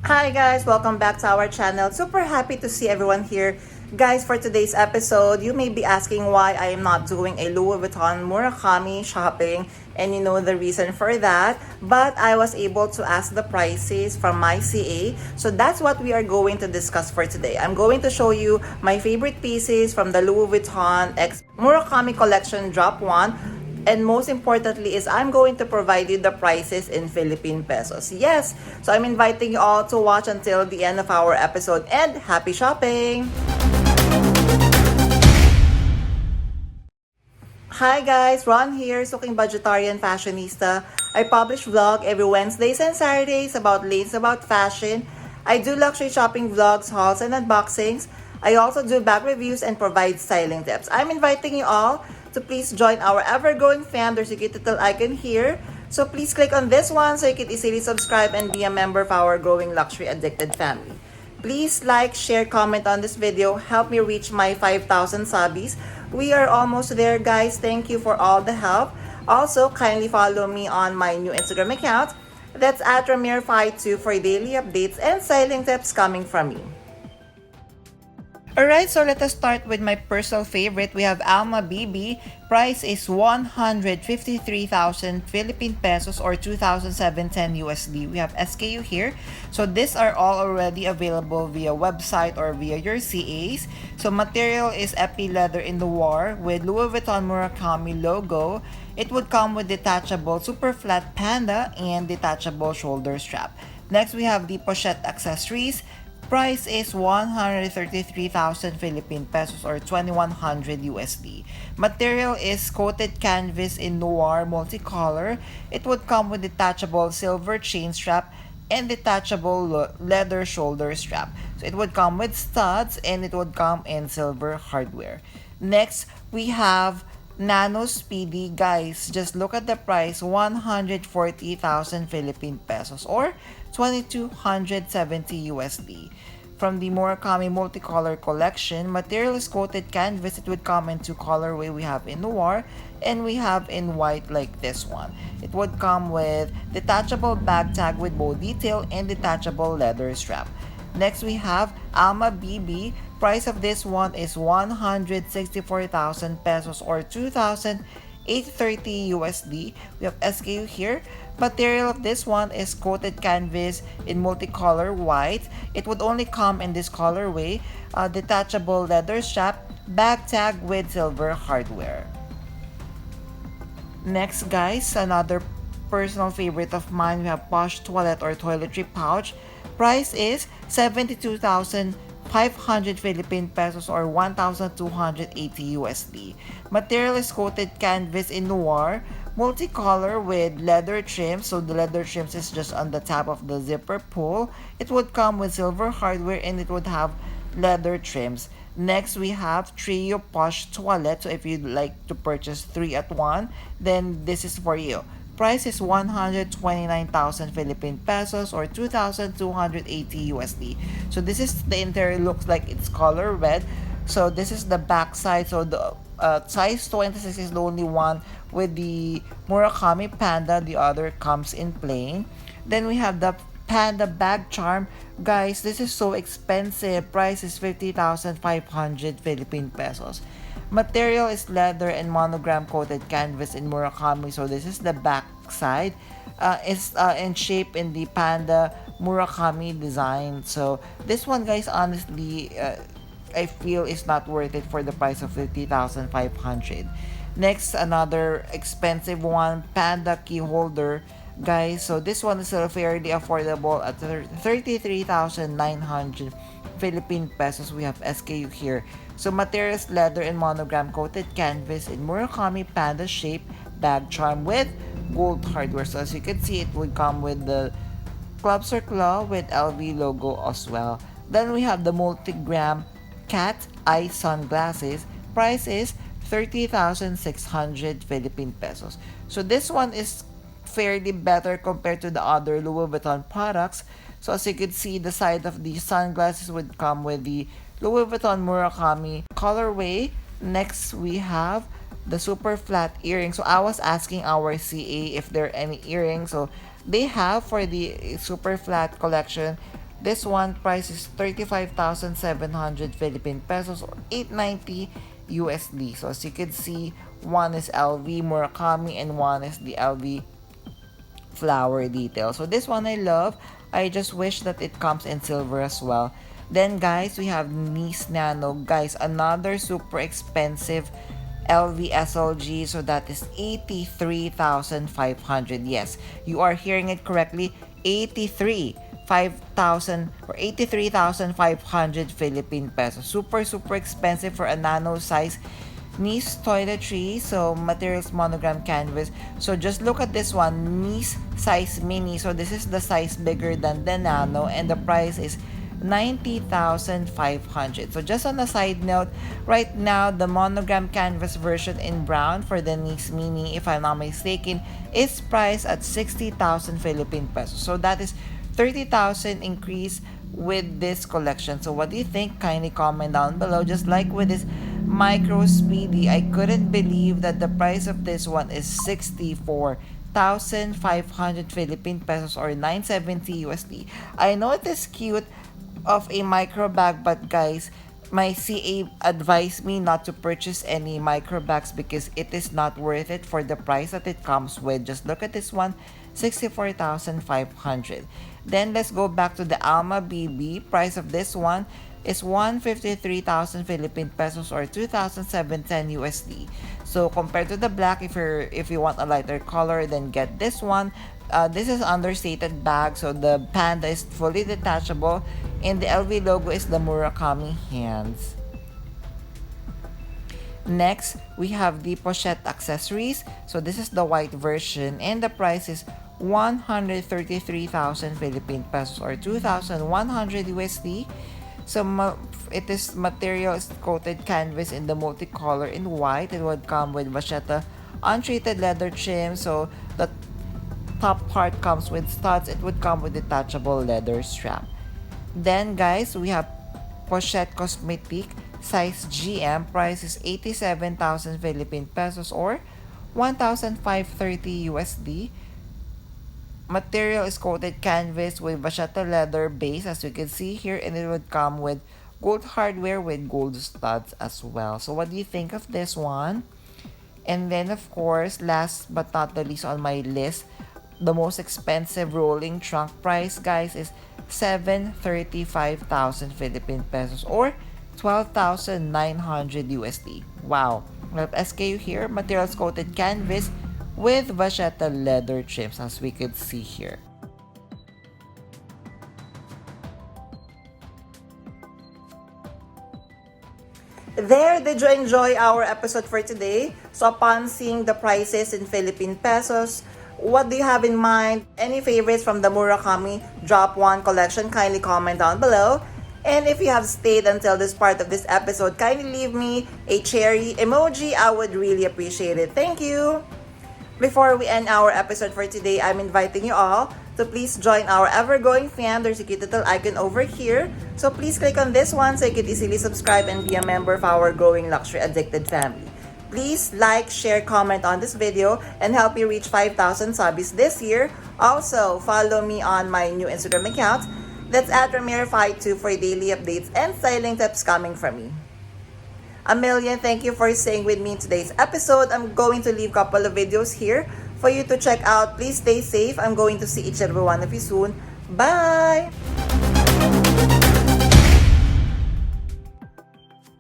Hi guys, welcome back to our channel. Super happy to see everyone here. Guys, for today's episode, you may be asking why I am not doing a Louis Vuitton Murakami shopping, and you know the reason for that. But I was able to ask the prices from my CA, so that's what we are going to discuss for today. I'm going to show you my favorite pieces from the Louis Vuitton X Murakami collection Drop 1. And most importantly is I'm going to provide you the prices in Philippine pesos. Yes, so I'm inviting you all to watch until the end of our episode and happy shopping! Hi guys, Ron here, Suking Budgetarian Fashionista. I publish vlog every Wednesdays and Saturdays about lates about fashion. I do luxury shopping vlogs, hauls, and unboxings. I also do bag reviews and provide styling tips. I'm inviting you all to please join our ever-growing fam. There's a cute little icon here. So please click on this one so you can easily subscribe and be a member of our growing luxury addicted family. Please like, share, comment on this video. Help me reach my 5,000 subbies. We are almost there, guys. Thank you for all the help. Also, kindly follow me on my new Instagram account. That's at Ramir52 for daily updates and styling tips coming from me. Alright, so let us start with my personal favorite. We have Alma BB. Price is 153,000 Philippine pesos or 2,710 USD. We have SKU here. So these are all already available via website or via your CAs. So material is epi leather in the war with Louis Vuitton Murakami logo. It would come with detachable super flat panda and detachable shoulder strap. Next, we have the pochette accessories. Price is 133,000 Philippine pesos or 2,100 USD. Material is coated canvas in noir multicolor. It would come with detachable silver chain strap and detachable leather shoulder strap. So it would come with studs and it would come in silver hardware. Next, we have Nano Speedy. Guys, just look at the price, 140,000 Philippine pesos or 2,270 USD. From the Murakami multicolor collection, material is coated canvas. It would come in two colorway. We have in noir and we have in white like this one. It would come with detachable bag tag with bow detail and detachable leather strap. Next, we have Alma BB. Price of this one is 164,000 pesos or 2,830 USD. We have SKU here. Material of this one is coated canvas in multicolor white. It would only come in this colorway. Detachable leather strap, bag tag with silver hardware. Next, guys, another personal favorite of mine. We have Posh Toilet or Toiletry Pouch. Price is 72,500 Philippine pesos or 1,280 USD. Material is coated canvas in noir, multicolor with leather trims. So the leather trims is just on the top of the zipper pull. It would come with silver hardware and it would have leather trims. Next, we have Trio Posh Toilet. So if you'd like to purchase 3 at 1, then this is for you. Price is 129,000 Philippine pesos or 2,280 USD. So this is the interior, looks like it's color red. So this is the back side. So the size 26 is the only one with the Murakami Panda. The other comes in plain. Then we have the Panda bag charm. Guys, this is so expensive. Price is 50,500 Philippine pesos. Material is leather and monogram coated canvas in Murakami. So this is the back side. It's in shape in the Panda Murakami design. So this one, guys, honestly, I feel is not worth it for the price of 50,500. Next, another expensive one, Panda key holder. Guys, so this one is fairly affordable at 33,900 Philippine pesos. We have SKU here. So materials leather and monogram coated canvas in Murakami Panda shape bag charm with gold hardware. So as you can see, it would come with the club circle with LV logo as well. Then we have the multigram cat eye sunglasses. Price is 30,600 Philippine pesos. So this one is fairly better compared to the other Louis Vuitton products. So as you can see, the side of the sunglasses would come with the Louis Vuitton Murakami colorway. Next, we have the super flat earrings. So I was asking our CA if there are any earrings. So they have for the super flat collection This one price is 35,700 Philippine pesos or 890 USD. So as you can see, one is LV Murakami and one is the LV flower detail. So this one I love. I just wish that it comes in silver as well. Then guys, we have Nice Nano. Guys, another super expensive LV SLG. So that is 83,500. Yes, you are hearing it correctly. 5,000 or 83,500 Philippine pesos. Super expensive for a nano size Nice toiletry. So materials monogram canvas. So just look at this one, Nice size mini. So this is the size bigger than the nano and the price is 90,500. So just on a side note, right now the monogram canvas version in brown for the Nice mini, if I'm not mistaken, is priced at 60,000 Philippine pesos. So that is 30,000 increase with this collection. So what do you think? Kindly comment down below. Just like with this Micro Speedy, I couldn't believe that the price of this one is 64,500 Philippine pesos or 970 USD. I know it is cute of a micro bag, but guys, my CA advised me not to purchase any micro bags because it is not worth it for the price that it comes with. Just look at this one, 64,500. Then let's go back to the Alma BB. Price of this one is 153,000 Philippine pesos or 2,710 USD. So compared to the black, if you want a lighter color, then get this one. This is understated bag, so the panda is fully detachable and the LV logo is the Murakami hands. Next, we have the pochette accessories. So this is the white version and the price is 133,000 Philippine pesos or 2,100 USD. So it is material is coated canvas in the multicolor in white. It would come with vachetta untreated leather trim. So the top part comes with studs. It would come with detachable leather strap. Then guys, we have pochette cosmetic size GM. Price is 87,000 Philippine pesos or 1,530 USD. Material is coated canvas with vachetta leather base as you can see here, and it would come with gold hardware with gold studs as well. So what do you think of this one? And then of course, last but not the least on my list, the most expensive rolling trunk price guys is 735,000 Philippine pesos or 12,900 USD. Wow. We have SKU here, materials coated canvas with vachetta leather trims as we could see here. There, did you enjoy our episode for today? So upon seeing the prices in Philippine pesos, what do you have in mind? Any favorites from the Murakami Drop 1 collection? Kindly comment down below. And if you have stayed until this part of this episode, kindly leave me a cherry emoji. I would really appreciate it. Thank you! Before we end our episode for today, I'm inviting you all to please join our ever-growing fam. There's a cute little icon over here. So please click on this one so you can easily subscribe and be a member of our growing luxury addicted family. Please like, share, comment on this video and help me reach 5,000 subbies this year. Also, follow me on my new Instagram account. That's at Ramiro52 for daily updates and styling tips coming from me. A million thank you for staying with me in today's episode. I'm going to leave a couple of videos here for you to check out. Please stay safe. I'm going to see each and every one of you soon. Bye!